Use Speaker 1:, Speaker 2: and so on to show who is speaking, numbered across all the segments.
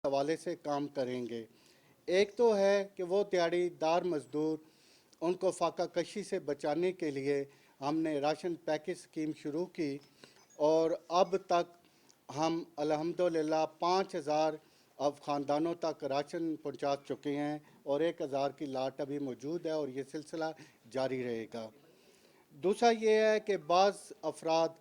Speaker 1: हवाले से काम करेंगे। एक तो है कि वो दिहाड़ीदार मज़दूर, उनको फाका कशी से बचाने के लिए हमने राशन पैकेज स्कीम शुरू की और अब तक हम अल्हम्दुलिल्लाह 5,000 अब ख़ानदानों तक राशन पहुंचा चुके हैं और 1,000 की लाट अभी मौजूद है और ये सिलसिला जारी रहेगा। दूसरा ये है कि बाज़ अफराद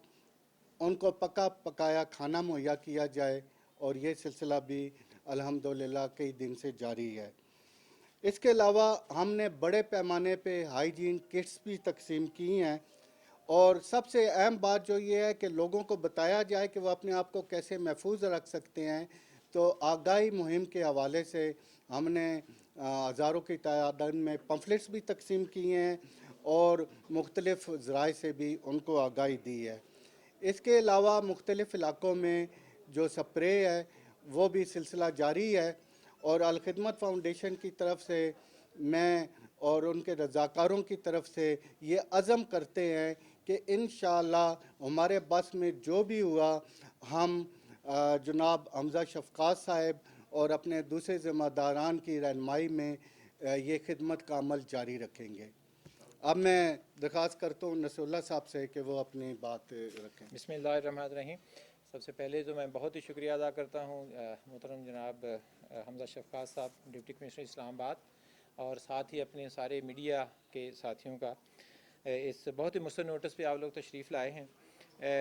Speaker 1: उनको पका पकाया खाना मुहैया किया जाए और ये सिलसिला भी अल्हम्दुलिल्लाह कई दिन से जारी है। इसके अलावा हमने बड़े पैमाने पे हाइजीन किट्स भी तकसीम की हैं और सबसे अहम बात जो ये है कि लोगों को बताया जाए कि वो अपने आप को कैसे महफूज रख सकते हैं। तो आगाही मुहिम के हवाले से हमने हज़ारों की तादाद में पम्फलेट्स भी तकसीम किए हैं और मुख्तलिफ़ ज़राए से भी उनको आगाही दी है। इसके अलावा मुख्तलिफ़ इलाक़ों में जो स्प्रे है वो भी सिलसिला जारी है और अल खिदमत फाउंडेशन की तरफ से मैं और उनके रज़ाकारों की तरफ से ये अज़म करते हैं कि इंशाअल्लाह हमारे बस में जो भी हुआ हम जनाब हमज़ा शफ़क़ात साहब और अपने दूसरे ज़िम्मेदारान की रहनुमाई में ये खिदमत का अमल जारी रखेंगे। अब मैं दरख्वास्त करता हूँ नसरुल्लाह साहब से कि वो अपनी बात रखें।
Speaker 2: बिस्मिल्लाहिर्रहमानिर्रहीम। सबसे पहले तो मैं बहुत ही शुक्रिया अदा करता हूँ मोहतरम जनाब हमज़ा शफ़क़ात साहब, डिप्टी कमिश्नर इस्लामाबाद, और साथ ही अपने सारे मीडिया के साथियों का इस बहुत ही मुस्तर नोटिस पे आप लोग तशरीफ़ लाए हैं।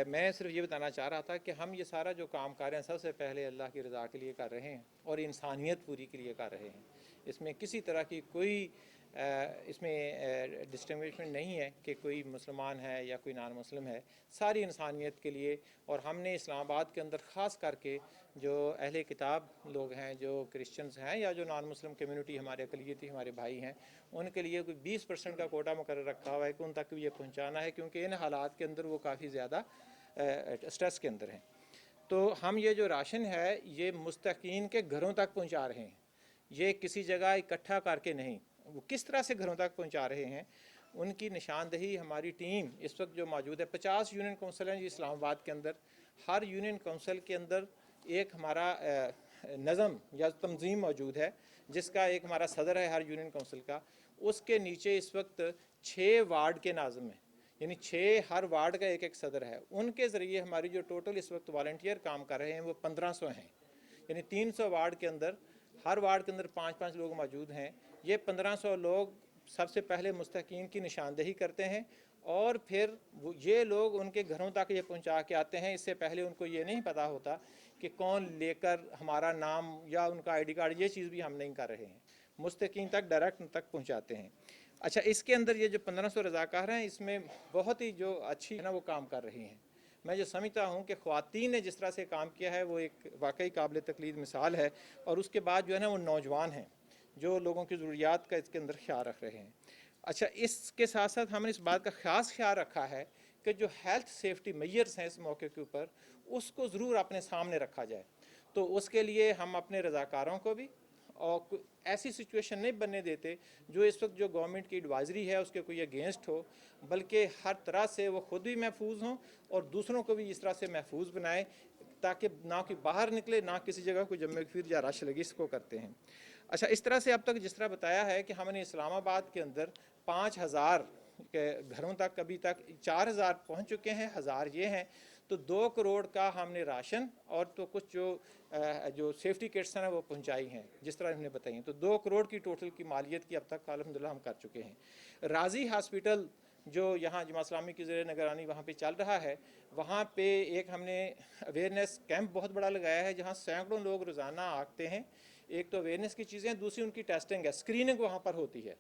Speaker 2: मैं सिर्फ ये बताना चाह रहा था कि हम ये सारा जो काम कर रहे हैं सबसे पहले अल्लाह की रज़ा के लिए कर रहे हैं और इंसानियत पूरी के लिए कर रहे हैं। इसमें किसी तरह की कोई इसमें डिस्टिंग्विशमेंट नहीं है कि कोई मुसलमान है या कोई नॉन मुस्लिम है, सारी इंसानियत के लिए। और हमने इस्लामाबाद के अंदर ख़ास करके जो अहले किताब लोग हैं, जो क्रिश्चियंस हैं या जो नॉन मुस्लिम कम्युनिटी हमारे अक़लियती हमारे भाई हैं, उनके लिए कोई 20% का कोटा मुकर्रर रखा हुआ है कि उन तक ये पहुँचाना है, क्योंकि इन हालात के अंदर वो काफ़ी ज़्यादा स्ट्रेस के अंदर हैं। तो हम ये जो राशन है ये मुस्तकीन के घरों तक पहुँचा रहे हैं, ये किसी जगह इकट्ठा करके नहीं। वो किस तरह से घरों तक पहुंचा रहे हैं उनकी निशानदही हमारी टीम इस वक्त जो मौजूद है, 50 यूनियन काउंसिल हैं जी इस्लामाबाद के अंदर। हर यूनियन काउंसिल के अंदर एक हमारा नज़म या तंजीम मौजूद है, जिसका एक हमारा सदर है हर यूनियन काउंसिल का। उसके नीचे इस वक्त 6 वार्ड के नाज़म हैं, यानी 6 हर वार्ड का एक एक सदर है। उनके ज़रिए हमारी जो टोटल इस वक्त वॉलंटियर काम कर रहे हैं वो 1500 हैं, यानी 300 वार्ड के अंदर, हर वार्ड के अंदर 5-5 लोग मौजूद हैं। ये 1500 लोग सबसे पहले मुस्तकीन की निशानदही करते हैं और फिर ये लोग उनके घरों तक ये पहुंचा के आते हैं। इससे पहले उनको ये नहीं पता होता कि कौन लेकर हमारा नाम या उनका आईडी कार्ड, ये चीज़ भी हम नहीं कर रहे हैं, मुस्तकीन तक डायरेक्ट तक पहुंचाते हैं। अच्छा, इसके अंदर ये जो 1500 रज़ाकार हैं, इसमें बहुत ही जो अच्छी है ना वो काम कर रही हैं। मैं जो समझता हूँ कि ख़वातीन ने जिस तरह से काम किया है वो एक वाकई काबिल तकलीद मिसाल है। और उसके बाद जो है ना वो नौजवान हैं जो लोगों की ज़रूरियात का इसके अंदर ख्याल रख रहे हैं। अच्छा, इसके साथ साथ हमने इस बात का ख़ास ख्याल रखा है कि जो हेल्थ सेफ्टी मेजर्स हैं इस मौके के ऊपर, उसको ज़रूर अपने सामने रखा जाए। तो उसके लिए हम अपने रज़ाकारों को भी और ऐसी सिचुएशन नहीं बनने देते जो इस वक्त जो गवर्नमेंट की एडवाइजरी है उसके कोई अगेंस्ट हो, बल्कि हर तरह से वो ख़ुद भी महफूज हों और दूसरों को भी इस तरह से महफूज बनाए, ताकि ना कि बाहर निकले ना किसी जगह कोई जमे फिर या रश लगी, इसको करते हैं। अच्छा, इस तरह से अब तक जिस तरह बताया है कि हमने इस्लामाबाद के अंदर 5000 के घरों तक, अभी तक 4000 पहुँच चुके हैं, 1000 ये हैं, तो 2 करोड़ का हमने राशन और तो कुछ जो सेफ्टी किट्स हैं वो पहुंचाई हैं जिस तरह हमने बताई हैं। तो 2 करोड़ की टोटल की मालियत की अब तक अल्हम्दुलिल्लाह हम कर चुके हैं। राजी हॉस्पिटल जो यहाँ जमात इस्लामी की ज़ेर निगरानी वहाँ पे चल रहा है, वहाँ पे एक हमने अवेयरनेस कैंप बहुत बड़ा लगाया है, जहाँ सैकड़ों लोग रोज़ाना आते हैं। एक तो अवेयरनेस की चीज़ें, दूसरी उनकी टेस्टिंग है, स्क्रीनिंग वहाँ पर होती है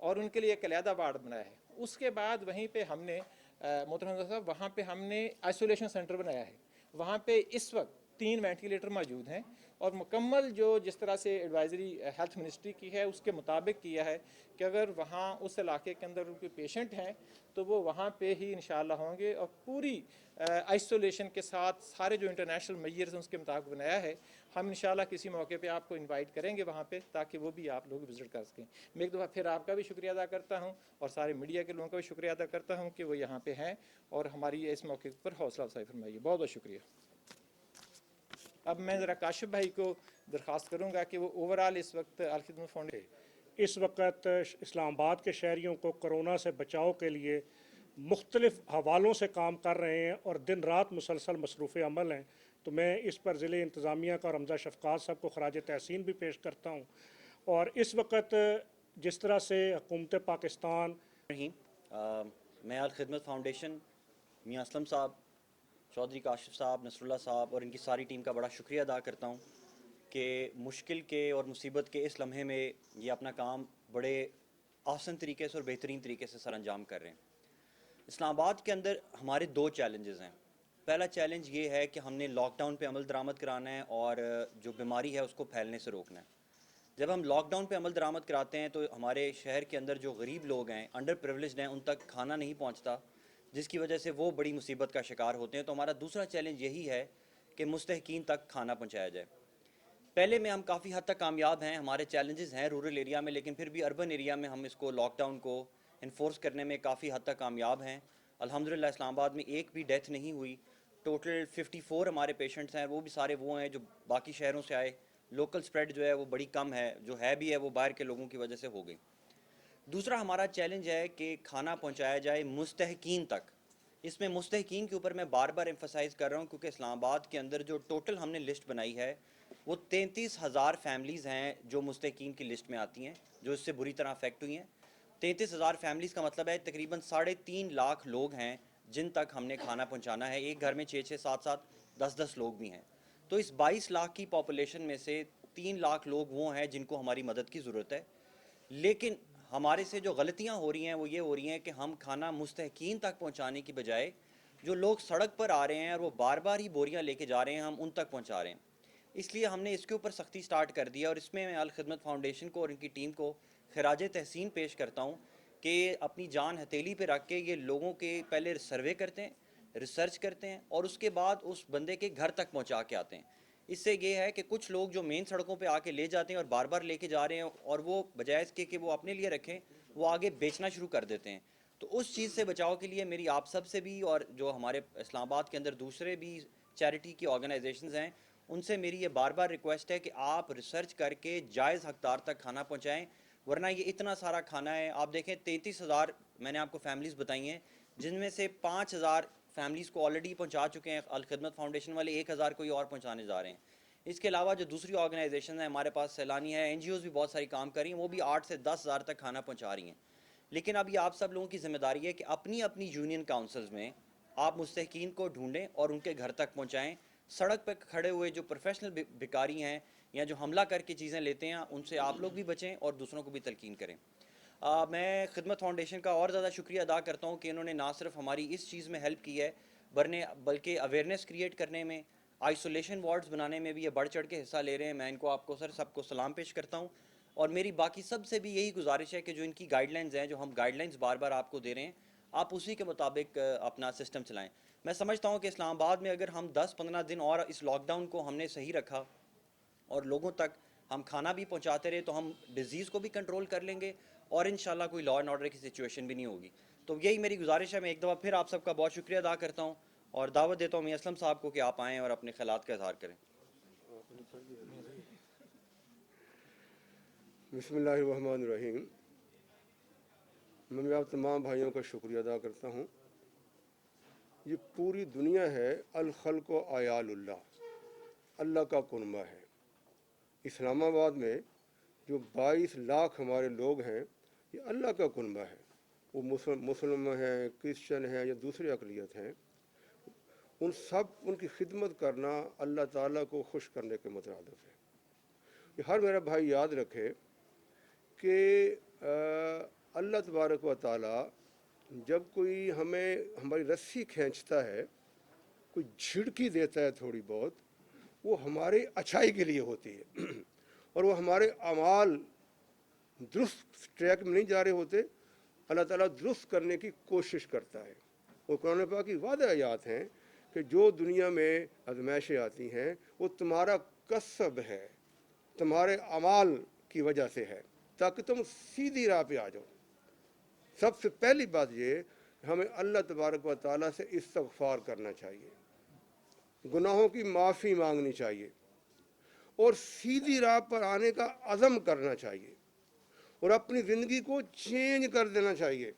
Speaker 2: और उनके लिए एक अलहदा वार्ड बनाया है। उसके बाद वहीं पे हमने मोहतरम साहब वहाँ पे हमने आइसोलेशन सेंटर बनाया है। वहाँ पे इस वक्त 3 वेंटिलेटर मौजूद हैं और मुकम्मल जो जिस तरह से एडवाइजरी हेल्थ मिनिस्ट्री की है उसके मुताबिक किया है कि अगर वहाँ उस इलाके के अंदर उनके पेशेंट हैं तो वो वहाँ पे ही इंशाअल्लाह होंगे और पूरी आइसोलेशन के साथ सारे जो इंटरनेशनल मेजर्स हैं उसके मुताबिक बनाया है। हम इंशाअल्लाह किसी मौके पे आपको इनवाइट करेंगे वहाँ पे, ताकि वो भी आप लोग विज़िट कर सकें। मैं एक दफ़ा फिर आपका भी शुक्रिया अदा करता हूँ और सारे मीडिया के लोगों का भी शुक्रिया अदा करता हूँ कि वो यहाँ पे हैं और हमारी इस मौके पर हौसला अफजाई फरमाइए। बहुत बहुत शुक्रिया। اب میں ذرا کاشف بھائی کو درخواست کروں گا کہ وہ اوور آل اس وقت الخدمت فاؤنڈیشن
Speaker 3: اس وقت اسلام آباد کے شہریوں کو کرونا سے بچاؤ کے لیے مختلف حوالوں سے کام کر رہے ہیں اور دن رات مسلسل مصروف عمل ہیں، تو میں اس پر ضلع انتظامیہ کا اور حمزہ شفقات صاحب کو خراج تحسین بھی پیش کرتا ہوں۔ اور اس وقت جس طرح سے حکومت پاکستان
Speaker 4: میں الخدمت فاؤنڈیشن میاں اسلم صاحب، چودھری کاشف صاحب، نصر اللہ صاحب اور ان کی ساری ٹیم کا بڑا شکریہ ادا کرتا ہوں کہ مشکل کے اور مصیبت کے اس لمحے میں یہ اپنا کام بڑے آسان طریقے سے اور بہترین طریقے سے سر انجام کر رہے ہیں۔ اسلام آباد کے اندر ہمارے دو چیلنجز ہیں۔ پہلا چیلنج یہ ہے کہ ہم نے لاک ڈاؤن پہ عمل درآمد کرانا ہے اور جو بیماری ہے اس کو پھیلنے سے روکنا ہے۔ جب ہم لاک ڈاؤن پہ عمل درآمد کراتے ہیں تو ہمارے شہر کے اندر جو غریب لوگ ہیں، انڈر پریولیجڈ ہیں، ان تک کھانا نہیں پہنچتا، جس کی وجہ سے وہ بڑی مصیبت کا شکار ہوتے ہیں۔ تو ہمارا دوسرا چیلنج یہی ہے کہ مستحقین تک کھانا پہنچایا جائے۔ پہلے میں ہم کافی حد تک کامیاب ہیں، ہمارے چیلنجز ہیں رورل ایریا میں، لیکن پھر بھی اربن ایریا میں ہم اس کو لاک ڈاؤن کو انفورس کرنے میں کافی حد تک کامیاب ہیں۔ الحمدللہ اسلام آباد میں ایک بھی ڈیتھ نہیں ہوئی۔ ٹوٹل 54 ہمارے پیشنٹس ہیں، وہ بھی سارے وہ ہیں جو باقی شہروں سے آئے۔ لوکل سپریڈ جو ہے وہ بڑی کم ہے، جو ہے بھی ہے وہ باہر کے لوگوں کی وجہ سے ہو گئی۔ دوسرا ہمارا چیلنج ہے کہ کھانا پہنچایا جائے مستحقین تک۔ اس میں مستحقین کے اوپر میں بار بار ایمفسائز کر رہا ہوں کیونکہ اسلام آباد کے اندر جو ٹوٹل ہم نے لسٹ بنائی ہے وہ 33,000 فیملیز ہیں جو مستحقین کی لسٹ میں آتی ہیں، جو اس سے بری طرح افیکٹ ہوئی ہیں۔ 33,000 فیملیز کا مطلب ہے تقریباً 3.5 لاکھ لوگ ہیں جن تک ہم نے کھانا پہنچانا ہے۔ ایک گھر میں 6-6 7-7 10-10 لوگ بھی ہیں، تو اس 22 لاکھ کی پاپولیشن میں سے 3 لاکھ لوگ وہ ہیں جن کو ہماری مدد کی ضرورت ہے۔ لیکن ہمارے سے جو غلطیاں ہو رہی ہیں وہ یہ ہو رہی ہیں کہ ہم کھانا مستحقین تک پہنچانے کی بجائے جو لوگ سڑک پر آ رہے ہیں اور وہ بار بار ہی بوریاں لے کے جا رہے ہیں، ہم ان تک پہنچا رہے ہیں۔ اس لیے ہم نے اس کے اوپر سختی سٹارٹ کر دیا، اور اس میں الخدمت فاؤنڈیشن کو اور ان کی ٹیم کو خراج تحسین پیش کرتا ہوں کہ اپنی جان ہتھیلی پہ رکھ کے یہ لوگوں کے پہلے سروے کرتے ہیں، ریسرچ کرتے ہیں اور اس کے بعد اس بندے کے گھر تک پہنچا کے آتے ہیں۔ اس سے یہ ہے کہ کچھ لوگ جو مین سڑکوں پہ آ کے لے جاتے ہیں اور بار بار لے کے جا رہے ہیں، اور وہ بجائے اس کے کہ وہ اپنے لیے رکھیں، وہ آگے بیچنا شروع کر دیتے ہیں۔ تو اس چیز سے بچاؤ کے لیے میری آپ سب سے بھی اور جو ہمارے اسلام آباد کے اندر دوسرے بھی چیریٹی کی آرگنائزیشنز ہیں ان سے میری یہ بار بار ریکویسٹ ہے کہ آپ ریسرچ کر کے جائز حقدار تک کھانا پہنچائیں، ورنہ یہ اتنا سارا کھانا ہے۔ آپ دیکھیں 33,000 میں نے آپ کو فیملیز بتائی ہیں، جن میں سے 5,000 فیملیز کو آلریڈی پہنچا چکے ہیں الخدمت فاؤنڈیشن والے، 1,000 کوئی اور پہنچانے جا رہے ہیں۔ اس کے علاوہ جو دوسری آرگنائزیشن ہیں ہمارے پاس سیلانی ہے، این جی اوز بھی بہت ساری کام کر رہی ہیں، وہ بھی 8 سے 10,000 تک کھانا پہنچا رہی ہیں۔ لیکن اب یہ آپ سب لوگوں کی ذمہ داری ہے کہ اپنی اپنی یونین کاؤنسلز میں آپ مستحقین کو ڈھونڈیں اور ان کے گھر تک پہنچائیں۔ سڑک پہ کھڑے ہوئے جو پروفیشنل بھکاری ہیں یا جو حملہ کر کے چیزیں لیتے ہیں، ان سے آپ لوگ بھی بچیں اور دوسروں کو بھی تلقین کریں۔ میں خدمت فاؤنڈیشن کا اور زیادہ شکریہ ادا کرتا ہوں کہ انہوں نے نہ صرف ہماری اس چیز میں ہیلپ کی ہے بلکہ اویئرنیس کریٹ کرنے میں، آئسولیشن وارڈز بنانے میں بھی یہ بڑھ چڑھ کے حصہ لے رہے ہیں۔ میں ان کو آپ کو سب کو سلام پیش کرتا ہوں، اور میری باقی سب سے بھی یہی گزارش ہے کہ جو ان کی گائیڈ لائنز ہیں، جو ہم گائیڈ لائنز بار بار آپ کو دے رہے ہیں، آپ اسی کے مطابق اپنا سسٹم چلائیں۔ میں سمجھتا ہوں کہ اسلام آباد میں اگر ہم 10-15 دن اور اس لاک ڈاؤن کو ہم نے صحیح رکھا اور لوگوں تک ہم کھانا بھی پہنچاتے رہے تو ہم ڈیزیز کو بھی کنٹرول کر لیں گے اور انشاءاللہ کوئی لا اینڈ آرڈر کی سچویشن بھی نہیں ہوگی۔ تو یہی میری گزارش ہے۔ میں ایک دفعہ پھر آپ سب کا بہت شکریہ ادا کرتا ہوں اور دعوت دیتا ہوں میاں اسلم صاحب کو کہ آپ آئیں اور اپنے خیالات کا اظہار کریں۔
Speaker 5: بسم اللہ الرحمن الرحیم۔ میں آپ تمام بھائیوں کا شکریہ ادا کرتا ہوں۔ یہ پوری دنیا ہے الخلق و عیال اللہ، اللہ کا کنبہ ہے۔ اسلام آباد میں جو 22 لاکھ ہمارے لوگ ہیں، یہ اللہ کا کنبہ ہے۔ وہ مسلم ہیں، کرسچن ہیں یا دوسری اقلیت ہیں، ان کی خدمت کرنا اللہ تعالیٰ کو خوش کرنے کے مترادف ہے۔ یہ ہر میرا بھائی یاد رکھے کہ اللہ تبارک و تعالیٰ جب کوئی ہماری رسی کھینچتا ہے، کوئی جھڑکی دیتا ہے تھوڑی بہت، وہ ہمارے اچھائی کے لیے ہوتی ہے، اور وہ ہمارے اعمال درست ٹریک میں نہیں جا رہے ہوتے، اللہ تعالیٰ درست کرنے کی کوشش کرتا ہے۔ وہ قرآن پاک کی وعدہ آیات ہیں کہ جو دنیا میں آزمائشیں آتی ہیں وہ تمہارا کسب ہے، تمہارے اعمال کی وجہ سے ہے، تاکہ تم سیدھی راہ پہ آ جاؤ۔ سب سے پہلی بات یہ، ہمیں اللہ تبارک و تعالیٰ سے استغفار کرنا چاہیے۔ गुनाहों की माफ़ी मांगनी चाहिए और सीधी राह पर आने का अज़म करना चाहिए और अपनी ज़िंदगी को चेंज कर देना चाहिए,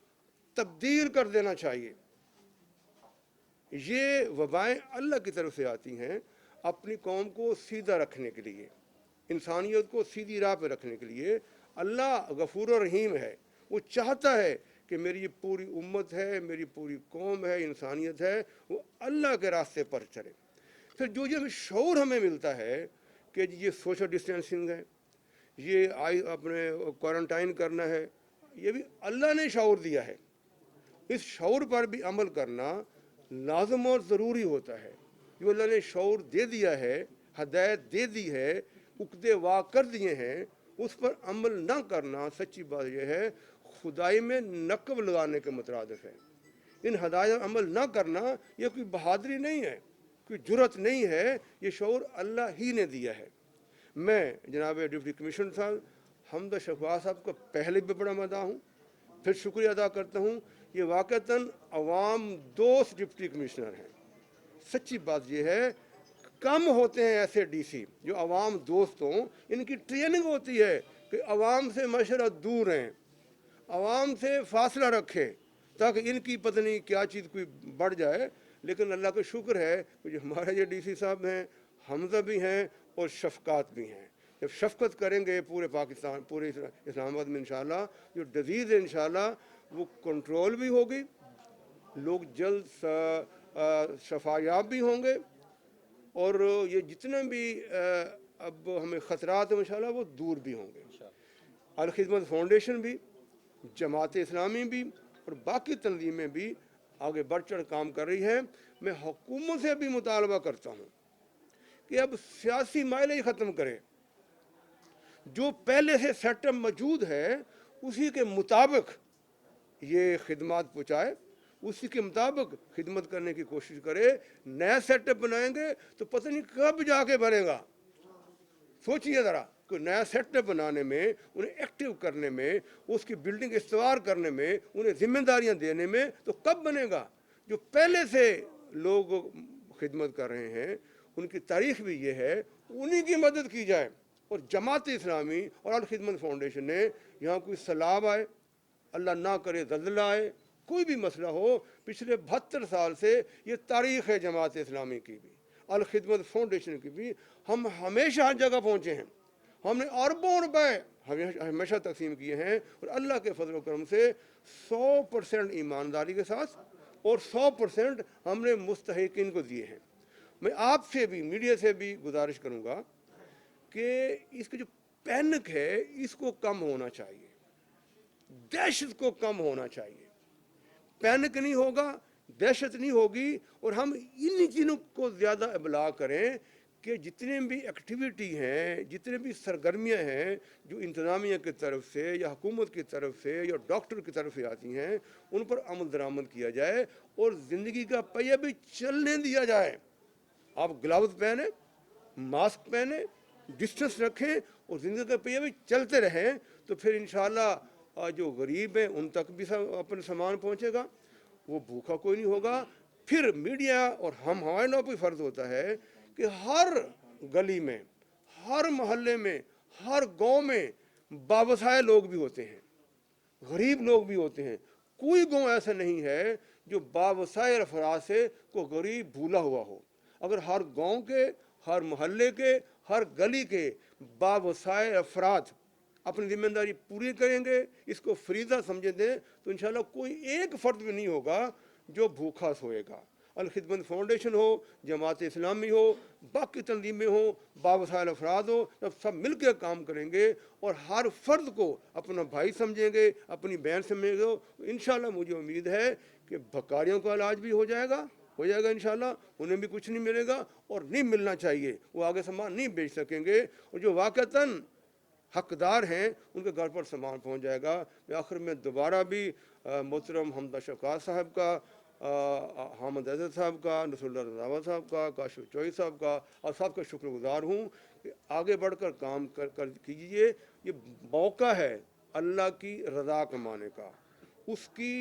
Speaker 5: तब्दील कर देना चाहिए। ये वबाएं अल्लाह की तरफ से आती हैं अपनी कौम को सीधा रखने के लिए, इंसानियत को सीधी राह पर रखने के लिए। अल्लाह गफूर और रहीम है, वो चाहता है कि मेरी ये पूरी उम्मत है, मेरी पूरी कौम है, इंसानियत है, वो अल्लाह के रास्ते पर चले। फिर जो ये शऊर हमें मिलता है कि ये सोशल डिस्टेंसिंग है, ये अपने क्वारंटाइन करना है, ये भी अल्लाह ने शऊर दिया है। इस शऊर पर भी अमल करना लाजम और ज़रूरी होता है। जो अल्लाह ने शऊर दे दिया है, हदायत दे दी है, उकदे वाह कर दिए हैं, उस पर अमल ना करना सच्ची बात यह है खुदाई में नकब लगाने के मुतरादिफ है। इन हदायत अमल ना करना ये कोई बहादुरी नहीं है, कोई जुर्रत नहीं है, ये शऊर अल्लाह ही ने दिया है। मैं जनाब डिप्टी कमिश्नर साहब हमद शफा साहब का पहले भी बड़ा मदा हूँ, फिर शुक्रिया अदा करता हूँ। ये वाक़तन अवाम दोस्त डिप्टी कमिश्नर हैं। सच्ची बात यह है कम होते हैं ऐसे डीसी जो अवाम दोस्त हों। इनकी ट्रेनिंग होती है कि अवाम से मशरा दूर रहें, अवाम से फासला रखें ताकि इनकी पता नहीं क्या चीज़ कोई बढ़ जाए। लेकिन अल्लाह का शुक्र है कि जो हमारे ये डीसी साहब हैं, हमजा भी हैं और शफ़क़ात भी हैं। जब शफ़क़त करेंगे पूरे पाकिस्तान, पूरे इस्लामाबाद में इंशाअल्लाह जो डिज़ीज़ है इंशाअल्लाह वो कंट्रोल भी होगी, लोग जल्द शफायाब भी होंगे और ये जितने भी अब हमें ख़तरात हैं इंशाअल्लाह वो दूर भी होंगे। अल खिदमत फाउंडेशन भी, जमात इस्लामी भी और बाकी तंजीमें भी आगे बढ़ चढ़ काम कर रही है। मैं हुकूमत से भी मुतालबा करता हूँ कि अब सियासी माइलेज ख़त्म करें, जो पहले से सेटअप मौजूद है उसी के मुताबिक ये खिदमत पहुँचाए, उसी के मुताबिक खिदमत करने की कोशिश करे। नया सेटअप बनाएंगे तो पता नहीं कब जाके बनेगा। सोचिए ज़रा, कोई नया सेटअप बनाने में, उन्हें एक्टिव करने में, उसकी बिल्डिंग इस्तेमाल करने में, उन्हें जिम्मेदारियां देने में तो कब बनेगा। जो पहले से लोग खिदमत कर रहे हैं उनकी तारीख भी ये है, उन्हीं की मदद की जाए। और जमात इस्लामी और अल खिदमत फाउंडेशन ने यहाँ कोई सैलाब आए, अल्लाह ना करे ज़ल्ज़ला आए, कोई भी मसला हो, पिछले 72 साल से ये तारीख़ है जमात इस्लामी की भी, अल खिदमत फाउंडेशन की भी। हम हमेशा हर जगह पहुँचे हैं, हमने अरबों रुपए हमेशा तकसीम किए हैं और अल्लाह के फजल करम से 100% ईमानदारी के साथ और 100% हमने मुस्तहिकीन को दिए हैं। मैं आपसे भी, मीडिया से भी गुजारिश करूँगा कि इसकी जो पैनिक है इसको कम होना चाहिए, दहशत को कम होना चाहिए। पैनिक नहीं होगा, दहशत नहीं होगी और हम इन चीज़ों को ज़्यादा इबलाग करें कि जितने भी एक्टिविटी हैं, जितने भी सरगर्मियाँ हैं जो इंतज़ामिया की तरफ से या हुकूमत की तरफ से या डॉक्टर की तरफ से आती हैं, उन पर अमल दरामद किया जाए और ज़िंदगी का पहिया भी चलने दिया जाए। आप ग्लव्स पहने, मास्क पहने, डिस्टेंस रखें और ज़िंदगी का पहिया भी चलते रहें तो फिर इंशाअल्लाह जो गरीब हैं उन तक भी अपना सामान पहुँचेगा, वो भूखा कोई नहीं होगा। फिर मीडिया और हमारे नौ पर फ़र्ज़ होता है कि हर गली में, हर मोहल्ले में, हर गांव में बावसाए लोग भी होते हैं, गरीब लोग भी होते हैं। कोई गांव ऐसा नहीं है जो बावसाए अफराद से कोई गरीब भूला हुआ हो। अगर हर गांव के, हर मोहल्ले के, हर गली के बावसाए अफराद अपनी जिम्मेदारी पूरी करेंगे, इसको फरीज़ा समझे दें तो इंशाअल्लाह कोई एक फ़र्द भी नहीं होगा जो भूखा सोएगा। अल खिदमत फाउंडेशन हो, जमात इस्लामी हो, बाकी तंजीमें हो, बावसाइल अफराद हो, जब सब मिल कर काम करेंगे और हर फर्द को अपना भाई समझेंगे, अपनी बहन समझेंगे, इंशाअल्लाह मुझे उम्मीद है कि भकारियों का इलाज भी हो जाएगा इंशाअल्लाह। उन्हें भी कुछ नहीं मिलेगा और नहीं मिलना चाहिए, वो आगे सामान नहीं बेच सकेंगे और जो वाक़तन हकदार हैं उनके घर पर सामान पहुँच जाएगा। मैं आखिर में दोबारा भी मोहतरम हमदा शफ़क़ात साहब का, हामिद अज़हर साहब का, नसरुल्लाह रज़ावा साहब का, काशिफ चौई साहब का और सबका शुक्रगुजार हूँ कि आगे बढ़कर काम कर कीजिए। ये मौका है अल्लाह की रज़ा कमाने का, उसकी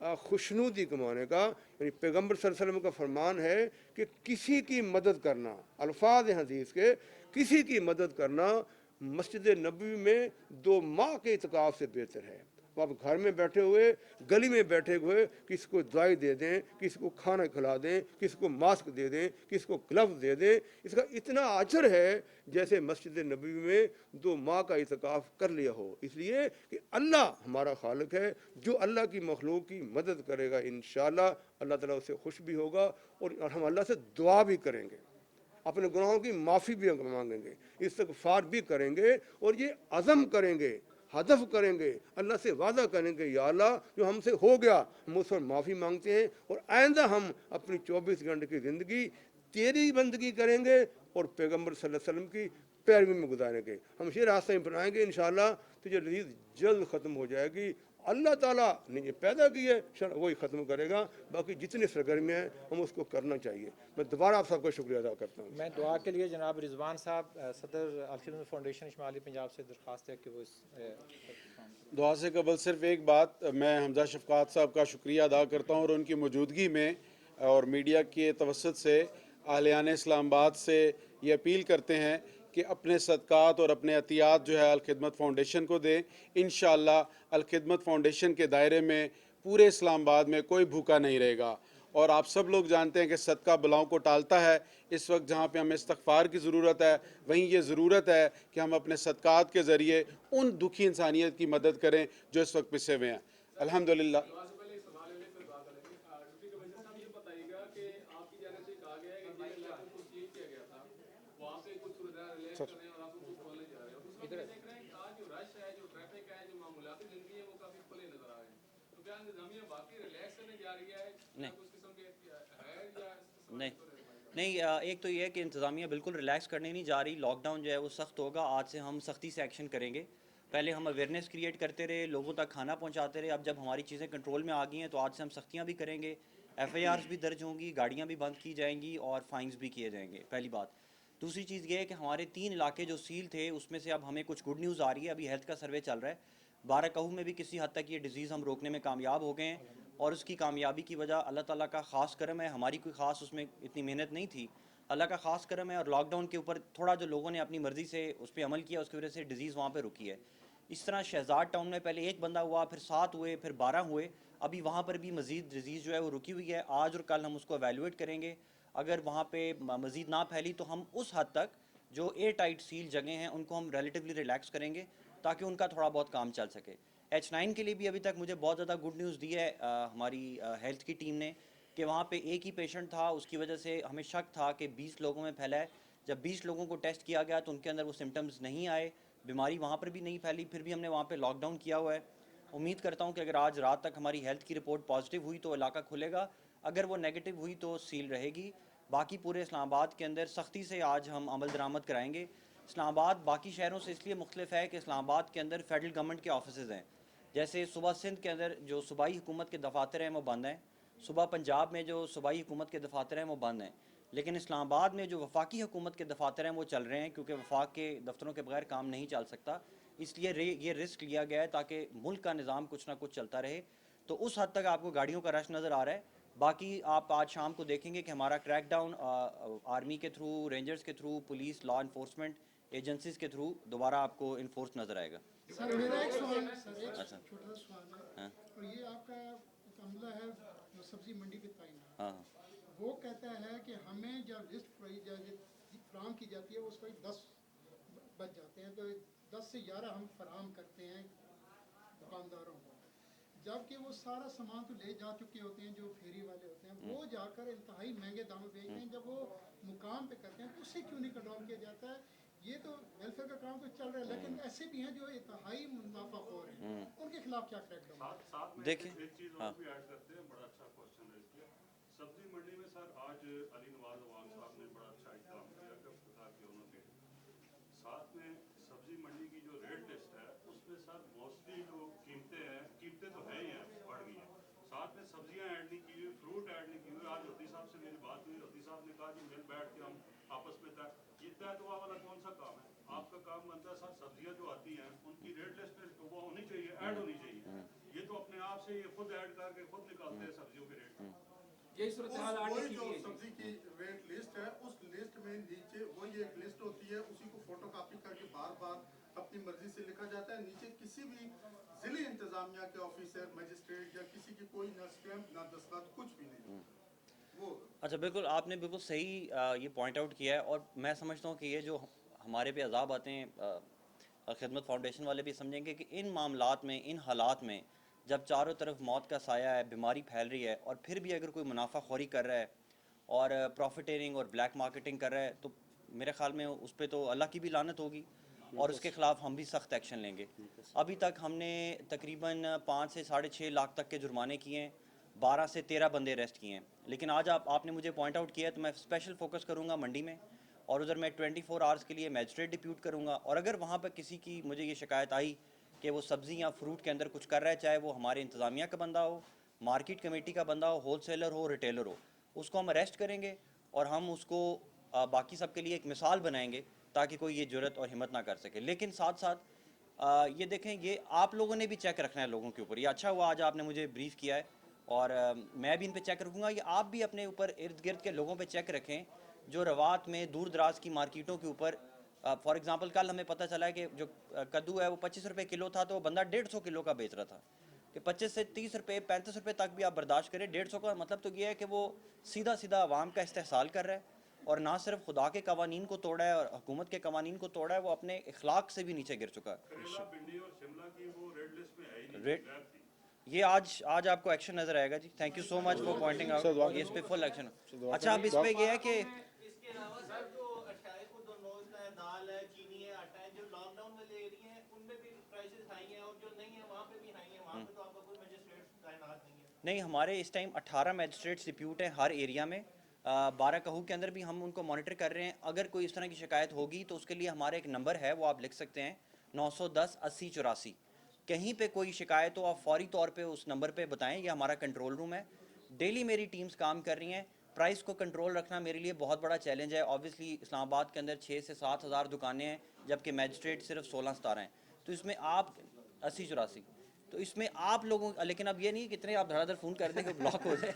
Speaker 5: खुशनूदी कमाने का। यानी पैगम्बर सल्लल्लाहु अलैहि वसल्लम का फरमान है कि किसी की मदद करना, अल्फाज हदीस के, किसी की मदद करना मस्जिद नबवी में 2 माह के इत्काफ से बेहतर है। वो आप घर में बैठे हुए, गली में बैठे हुए किसी को दवाई दे दें, किसी को खाना खिला दें, किसी को मास्क दे दें, किसी को ग्लव्स दे दें, इसका इतना अजर है जैसे मस्जिद नबवी में 2 माह का इत्काफ कर लिया हो। इसलिए कि अल्लाह हमारा खालिक है, जो अल्लाह की मखलूक की मदद करेगा इंशाअल्लाह अल्लाह ताला उससे खुश भी होगा और हम अल्लाह से दुआ भी करेंगे, अपने गुनाहों की माफ़ी भी मांगेंगे, इस्तगफार भी करेंगे और ये अज़म करेंगे, हदफ करेंगे, अल्लाह से वादा करेंगे, या अल्लाह जो हमसे हो गया हम उस पर माफ़ी मांगते हैं और आइंदा हम अपनी 24 घंटे की ज़िंदगी तेरी बंदगी करेंगे और पैगम्बर सल्लल्लाहु अलैहि वसल्लम की पैरवी में गुजारेंगे। हम ये रास्ते में बनाएंगे इंशाअल्लाह तो ये डिजीज़ जल्द ख़त्म हो जाएगी। अल्लाह ताला ने ये पैदा की है, वही ख़त्म करेगा। बाकी जितनी सरगर्मियाँ हैं हम उसको करना चाहिए। मैं दोबारा आप सबका शुक्रिया अदा करता हूँ।
Speaker 2: मैं दुआ के लिए जनाब रिजवान साहब सदर अल-खिदमत फाउंडेशन शुमाली पंजाब से दरख्वास्त है कि वो इस
Speaker 6: दुआ से कबल सिर्फ एक बात, मैं हमजा शफकात साहब का शुक्रिया अदा करता हूँ और उनकी मौजूदगी में और मीडिया के तवसत से आलियान इस्लामाबाद से ये अपील करते हैं कि अपने सदक़ात और अपने अतियात जो है अल-खिदमत फाउंडेशन को दें। इंशाअल्लाह अल-खिदमत फाउंडेशन के दायरे में पूरे इस्लामाबाद में कोई भूखा नहीं रहेगा। और आप सब लोग जानते हैं कि सदका बलाओं को टालता है। इस वक्त जहाँ पे हमें इस्तग़फ़ार की ज़रूरत है, वहीं ये ज़रूरत है कि हम अपने सदक़ात के ज़रिए उन दुखी इंसानियत की मदद करें जो इस वक्त पिसे हुए हैं। अल्हम्दुलिल्लाह।
Speaker 4: नहीं नहीं एक तो ये है कि इंतज़ामिया बिल्कुल रिलैक्स करने नहीं जा रही। लॉकडाउन जो है वो सख्त होगा। आज से हम सख्ती से एक्शन करेंगे। पहले हम अवेयरनेस क्रिएट करते रहे, लोगों तक खाना पहुंचाते रहे। अब जब हमारी चीज़ें कंट्रोल में आ गई हैं तो आज से हम सख्तियाँ भी करेंगे, FIRs भी दर्ज होंगी, गाड़ियाँ भी बंद की जाएंगी और फाइन्स भी किए जाएंगे, पहली बात। दूसरी चीज़ ये है कि हमारे 3 इलाके जो सील थे उसमें से अब हमें कुछ गुड न्यूज़ आ रही है। अभी हेल्थ का सर्वे चल रहा है। बाराकहू में भी किसी हद तक ये डिज़ीज़ हम रोकने में कामयाब हो गए हैं और उसकी कामयाबी की वजह अल्लाह ताला का ख़ास करम है। हमारी कोई ख़ास उसमें इतनी मेहनत नहीं थी, अल्लाह का ख़ास करम है। और लॉकडाउन के ऊपर थोड़ा जो लोगों ने अपनी मर्ज़ी से उस पर अमल किया उसकी वजह से डिज़ीज़ वहाँ पर रुकी है। इस तरह शहजाद टाउन में पहले 1 बंदा हुआ, फिर 7 हुए, फिर 12 हुए। अभी वहाँ पर भी मज़ीद डिज़ीज़ जो है वो रुकी हुई है। आज और कल हम उसको एवेलुएट करेंगे। अगर वहाँ पे मज़ीद ना फैली तो हम उस हद तक जो एयर टाइट सील जगह हैं उनको हम रिलेटिवली रिलैक्स करेंगे ताकि उनका थोड़ा बहुत काम चल सके। H9 के लिए भी अभी तक मुझे बहुत ज़्यादा गुड न्यूज़ दी है हमारी हेल्थ की टीम ने कि वहाँ पे एक ही पेशेंट था, उसकी वजह से हमें शक था कि 20 लोगों में फैला है। जब 20 लोगों को टेस्ट किया गया तो उनके अंदर वो सिम्टम्स नहीं आए, बीमारी वहाँ पर भी नहीं फैली, फिर भी हमने वहाँ पे लॉकडाउन किया हुआ है। उम्मीद करता हूँ कि अगर आज रात तक हमारी हेल्थ की रिपोर्ट पॉजिटिव हुई तो इलाका खुलेगा, अगर वो नेगेटिव हुई तो सील रहेगी। बाकी पूरे इस्लामाबाद के अंदर सख्ती से आज हम अमल दरामद कराएंगे। इस्लामाबाद बाकी शहरों से इसलिए मुख्तलिफ है कि इस्लामाबाद के अंदर फेडरल गवर्नमेंट के ऑफिसेज़ हैं। जैसे सुबह सिंध के अंदर जो सूबाई हुकूमत के दफातर हैं वो बंद हैं, सुबह पंजाब में जो सूबाई हुकूमत के दफातर हैं वो बंद हैं, लेकिन इस्लामाबाद में जो वफाकी हुकूमत के दफातर हैं वो चल रहे हैं क्योंकि वफाक के दफ्तरों के बगैर काम नहीं चल सकता। इसलिए ये रिस्क लिया गया है ताकि मुल्क का निज़ाम कुछ ना कुछ चलता रहे। तो उस हद तक आपको गाड़ियों का रश नज़र आ रहा है। बाकी आप आज शाम को देखेंगे कि हमारा क्रैक डाउन आर्मी के थ्रू, रेंजर्स के through, police, law enforcement agencies के थ्रू दोबारा आपको इन्फोर्स नज़र आएगा।
Speaker 7: सर मेरा एक सवाल है सर, एक
Speaker 4: अच्छा।
Speaker 7: छोटा सा सवाल है।
Speaker 4: हाँ।
Speaker 7: और ये आपका एक अमला है जो सब्जी मंडी पे तैनात,
Speaker 4: हाँ
Speaker 7: वो कहता है कि हमें जब लिस्ट फराम की जाती है उस पर 10 बच जाते हैं, तो 10 से 11 हम फराम करते हैं दुकानदारों को, जबकि वो सारा सामान तो ले जा चुके होते हैं जो फेरी वाले होते हैं, वो जाकर इंतहाई महंगे दाम बेचते हैं। जब वो मुकाम पे करते हैं तो उससे क्यों नहीं कंट्रोल किया जाता है? ये तो वेलफेयर का काम तो चल रहा है, लेकिन ऐसे भी हैं जो इंतहाई मुनाफाखोर हैं, उनके खिलाफ क्या क्रैकडाउन?
Speaker 4: देखिए,
Speaker 8: एक चीज़ और भी ऐड करते हैं, बड़ा अच्छा क्वेश्चन रेज किया। सब्जी मंडी में सर आज अली नवाज अवान साहब ने बड़ा अच्छा काम किया कि कहा कि उन्होंने साथ में सब्जी मंडी की जो रेट लिस्ट है उसमें सर मोस्टली जो कीमतें तो है ही हैं, बढ़ गई हैं, साथ में सब्जियां ऐड नहीं की हुई, फ्रूट ऐड नहीं की हुई। आज रोटी साहब से मेरी बात हुई, रोटी साहब ने कहा कि मिल बैठ के हम आपस में तय तो वाला कौन सा काम है? आपका काम बनता है सर सब्जियां जो आती हैं उनकी रेट लिस्ट वो होनी चाहिए, ऐड होनी चाहिए। ये तो अपने आप से ये खुद ऐड करके खुद निकालते हैं सब्जियों के रेट।
Speaker 9: यही सूरत हाल आगे
Speaker 7: वही
Speaker 9: की
Speaker 7: जो
Speaker 9: भी है।
Speaker 7: सब्जी की रेट लिस्ट है, उस लिस्ट में नीचे वही एक लिस्ट होती है, उसी को फोटो कॉपी करके बार बार अपनी मर्जी से लिखा जाता है। नीचे किसी भी जिले इंतजामिया के ऑफिसर, मजिस्ट्रेट या किसी की कोई ना स्टैम्प ना दस्तखत, कुछ भी नहीं वो।
Speaker 4: अच्छा, बिल्कुल आपने बिल्कुल सही ये पॉइंट आउट किया है, और मैं समझता हूँ कि ये जो हमारे पे अज़ाब आते हैं, खिदमत फाउंडेशन वाले भी समझेंगे कि इन मामलात में, इन हालात में जब चारों तरफ मौत का साया है, बीमारी फैल रही है, और फिर भी अगर कोई मुनाफाखोरी कर रहा है और प्रॉफिटेरिंग और ब्लैक मार्केटिंग कर रहा है, तो मेरे ख्याल में उस पर तो अल्लाह की भी लानत होगी और उसके ख़िलाफ़ हम भी सख्त एक्शन लेंगे। अभी तक हमने तकरीबन 5 से 6.5 लाख तक के जुर्माने किए हैं, 12 से 13 बंदे अरेस्ट किए हैं। लेकिन आज आपने मुझे पॉइंट आउट किया है, तो मैं स्पेशल फोकस करूँगा मंडी में, और उधर मैं 24 आवर्स के लिए मैजिस्ट्रेट डिप्यूट करूँगा। और अगर वहाँ पर किसी की मुझे ये शिकायत आई कि वो सब्ज़ी या फ्रूट के अंदर कुछ कर रहा है, चाहे वो हमारे इंतज़ामिया का बंदा हो, मार्केट कमेटी का बंदा हो, होलसेलर हो, रिटेलर हो, उसको हम अरेस्ट करेंगे और हम उसको बाकी सब के लिए एक मिसाल बनाएंगे ताकि कोई ये जुर्रत और हिम्मत ना कर सके। लेकिन साथ साथ ये देखें, ये आप लोगों ने भी चेक रखना है लोगों के ऊपर। ये अच्छा हुआ आज आपने मुझे ब्रीफ़ किया है, और मैं भी इन पे चेक रखूँगा। ये आप भी अपने ऊपर इर्द गिर्द के लोगों पे चेक रखें जो रवात में दूर दराज की मार्केटों के ऊपर, फॉर एग्जांपल कल हमें पता चला है कि जो कद्दू है वो 25 रुपये किलो था, तो वो बंदा 150 किलो का बेच रहा था। कि 25 से 30 रुपये 35 रुपये तक भी आप बर्दाश्त करें, 150 का मतलब तो ये है कि वो सीधा सीधा आवाम का इस्तेहसाल कर रहा है, और ना सिर्फ खुदा के कवानीन को तोड़ा है और हुकूमत के कवानीन को तोड़ा है, वो अपने इखलाक से भी नीचे गिर चुका है।
Speaker 8: करेला, भिंडी और शिमला की वो रेड लिस्ट में है ही नहीं,
Speaker 4: रेड
Speaker 8: गायब थी।
Speaker 4: ये आज आपको एक्शन नजर आएगा जी। Thank you so much for pointing out. ये इस पे फुल एक्शन। अच्छा, अब इस पे ये है कि
Speaker 10: इसके अलावा सर जो अठाई को दो नोज है, दाल है, चीनी है, आटा है, जो लॉकडाउन वाले एरिया हैं उनमें भी प्राइसेस हाई हैं, और जो नहीं है वहाँ पे भी हाई हैं। वहाँ पे तो आपका कोई मजिस्ट्रेट तैनात नहीं है।
Speaker 4: नहीं, हमारे इस टाइम 18 मैजिस्ट्रेट्स डिप्यूट हैं हर एरिया में। 12 कहू के अंदर भी हम उनको मॉनिटर कर रहे हैं। अगर कोई इस तरह की शिकायत होगी तो उसके लिए हमारा एक नंबर है, वो आप लिख सकते हैं, 910 80 84। कहीं पे कोई शिकायत हो आप फौरी तौर पे उस नंबर पे बताएं। ये हमारा कंट्रोल रूम है। डेली मेरी टीम्स काम कर रही हैं। प्राइस को कंट्रोल रखना मेरे लिए बहुत बड़ा चैलेंज है। ऑब्वियसली इस्लामाबाद के अंदर 6 से 7 हज़ार दुकानें हैं, जबकि मैजिस्ट्रेट सिर्फ 16-17 हैं। तो इसमें आप 80 84, तो इसमें आप लोगों, लेकिन अब ये नहीं कि कितने आप धड़ाधड़ फ़ोन कर दें कि ब्लॉक हो जाए।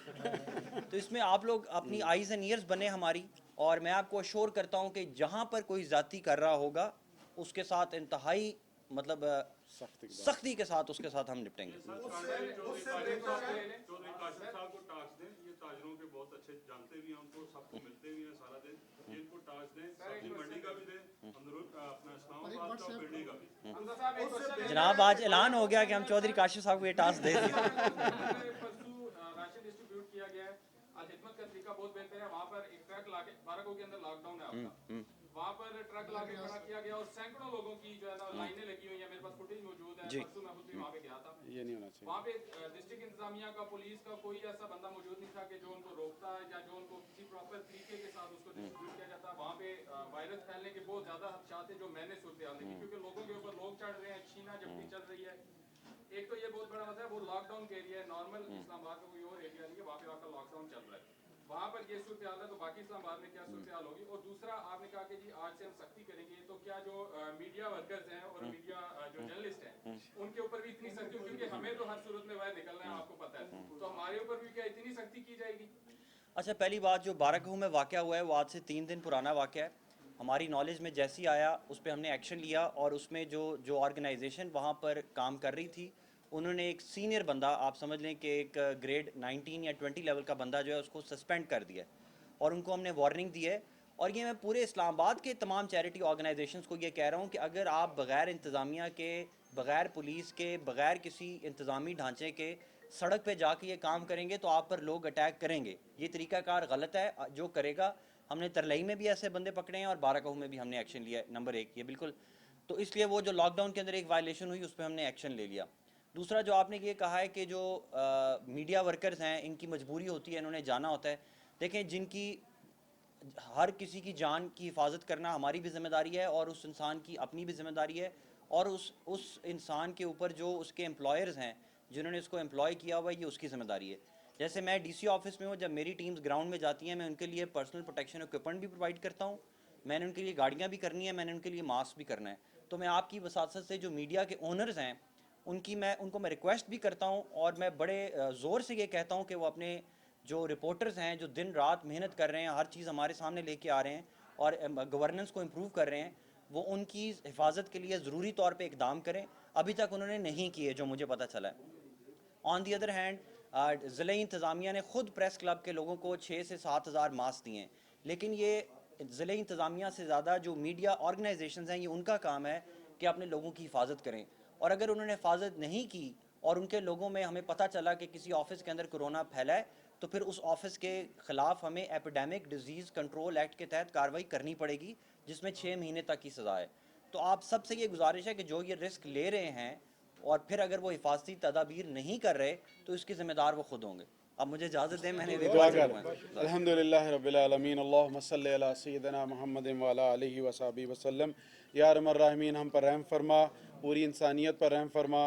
Speaker 4: तो इसमें आप लोग अपनी आइज़ एंड ईयर्स बने हमारी, और मैं आपको अश्योर करता हूँ कि जहाँ पर कोई ज़्यादती कर रहा होगा उसके साथ इंतहाई मतलब सख्ती के साथ उसके साथ हम निपटेंगे।
Speaker 8: चौधरी काशिफ साहब को टास्क दें, ये ताजरों के बहुत अच्छे जानते भी हैं, उनको सबको मिलते भी हैं सारा दिन। इनको टास्क दें, सब्जी मंडी का भी दें, अंदरून अपना इस्लामाबाद का, भिंडी का भी।
Speaker 4: जनाब, आज ऐलान हो गया कि हम चौधरी काशिफ साहब को ये टास्क दे दिए।
Speaker 9: परसों राशन डिस्ट्रीब्यूट किया गया है। आज खिदमत का तरीका बहुत बेहतर है। वहाँ पर एक ट्रक लाके 12 के अंदर लॉकडाउन है आपका, वहाँ पर ट्रक लाके खड़ा किया गया और सैकड़ों लोगों की जो है ना लाइनें लगी हुई हैं। मेरे पास फुटेज मौजूद है। परसों मैं खुद भी वहाँ पे गया था।
Speaker 6: ये नहीं होना चाहिए।
Speaker 9: वहाँ पे डिस्ट्रिक्ट इंतजामिया का, पुलिस का कोई ऐसा बंदा मौजूद नहीं था कि जो उनको रोकता या जो उनको किसी प्रॉपर तरीके के साथ उसको डिस्ट्रीब्यूट किया जाता। वहाँ पे वायरस फैलने के बहुत ज़्यादा खदशात है जो मैंने सूरत हाल देखी, क्योंकि लोगों के ऊपर लोग चढ़ रहे हैं, छीना झपटी चल रही है। एक तो ये बहुत बड़ा मसला है, वो लॉकडाउन के एरिया है। नॉर्मल इस्लामाबाद का कोई और एरिया नहीं है, वहाँ पे आपका लॉकडाउन चल रहा है। वहाँ पर ये सूरत हाल है, तो बाकी इस्लामाबाद में क्या सूरत हाल होगी। और दूसरा आपने कहा कि जी आज से हम सख्ती करेंगे, तो क्या जो मीडिया वर्कर्स हैं और मीडिया जो जर्नलिस्ट हैं उनके ऊपर भी इतनी सख्ती, क्योंकि हमें तो हर सूरत में बाहर निकलना है, आपको पता है, तो हमारे ऊपर भी क्या इतनी सख्ती की जाएगी?
Speaker 4: अच्छा, पहली बात, जो 12 कहू में वाक़या हुआ है वो आज से 3 दिन पुराना वाक़या है। हमारी नॉलेज में जैसी आया उस पर हमने एक्शन लिया, और उसमें जो ऑर्गेनाइजेशन वहाँ पर काम कर रही थी उन्होंने एक सीनियर बंदा, आप समझ लें कि एक ग्रेड 19 या 20 लेवल का बंदा जो है उसको सस्पेंड कर दिया है, और उनको हमने वार्निंग दी है। और ये मैं पूरे इस्लामाबाद के तमाम चैरिटी ऑर्गेनाइजेशंस को ये कह रहा हूँ कि अगर आप बग़ैर इंतज़ामिया के, बग़ैर पुलिस के, बग़ैर किसी इंतज़ामी ढांचे के सड़क पे जाके ये काम करेंगे तो आप पर लोग अटैक करेंगे। ये तरीक़ाकार गलत है जो करेगा। हमने तरलई में भी ऐसे बंदे पकड़े हैं और 12 कहू में भी हमने एक्शन लिया है। नंबर 1 ये बिल्कुल, तो इसलिए वो जो लॉकडाउन के अंदर एक वायलेशन हुई उस पर हमने एक्शन ले लिया। दूसरा जो आपने ये कहा है कि जो मीडिया वर्कर्स हैं इनकी मजबूरी होती है, इन्होंने जाना होता है। देखें, जिनकी हर किसी की जान की हिफाजत करना हमारी भी ज़िम्मेदारी है और उस इंसान की अपनी भी ज़िम्मेदारी है, और उस इंसान के ऊपर जो उसके एम्प्लॉयर्स हैं जिन्होंने इसको एम्प्लॉय किया हुआ है, ये उसकी ज़िम्मेदारी है। जैसे मैं डीसी ऑफिस में हूँ, जब मेरी टीम्स ग्राउंड में जाती हैं मैं उनके लिए पर्सनल प्रोटेक्शन इक्विपमेंट भी प्रोवाइड करता हूँ, मैंने उनके लिए गाड़ियाँ भी करनी है, मैंने उनके लिए मास्क भी करना है। तो मैं आपकी वसासत से जो मीडिया के ओनर्स हैं میں ان کو میں ریکویسٹ بھی کرتا ہوں اور میں بڑے زور سے یہ کہتا ہوں کہ وہ اپنے جو رپورٹرز ہیں جو دن رات محنت کر رہے ہیں، ہر چیز ہمارے سامنے لے کے آ رہے ہیں اور گورننس کو امپروو کر رہے ہیں، وہ ان کی حفاظت کے لیے ضروری طور پہ اقدام کریں. ابھی تک انہوں نے نہیں کیے جو مجھے پتہ چلا ہے. آن دی ادر ہینڈ ضلعی انتظامیہ نے خود پریس کلب کے لوگوں کو 6 سے 7 ہزار ماسک دیے ہیں، لیکن یہ ضلعی انتظامیہ سے زیادہ جو میڈیا آرگنائزیشنز ہیں یہ ان کا کام ہے کہ اپنے لوگوں کی حفاظت کریں. اور اگر انہوں نے حفاظت نہیں کی اور ان کے لوگوں میں ہمیں پتہ چلا کہ کسی آفس کے اندر کرونا پھیلا ہے تو پھر اس آفس کے خلاف ہمیں ایپیڈیمک ڈیزیز کنٹرول ایکٹ کے تحت کارروائی کرنی پڑے گی، جس میں 6 مہینے تک کی سزا ہے. تو آپ سب سے یہ گزارش ہے کہ جو یہ رسک لے رہے ہیں اور پھر اگر وہ حفاظتی تدابیر نہیں کر رہے تو اس کے ذمہ دار وہ خود ہوں گے. اب مجھے اجازت دیں، میں نے
Speaker 6: دعا کر الحمدللہ رب العالمین اللہم صلی علی سیدنا محمد وعلی آلہ وصحبہ وسلم. یا ارحم الراحمین ہم پر رحم فرما، پوری انسانیت پر رحم فرما.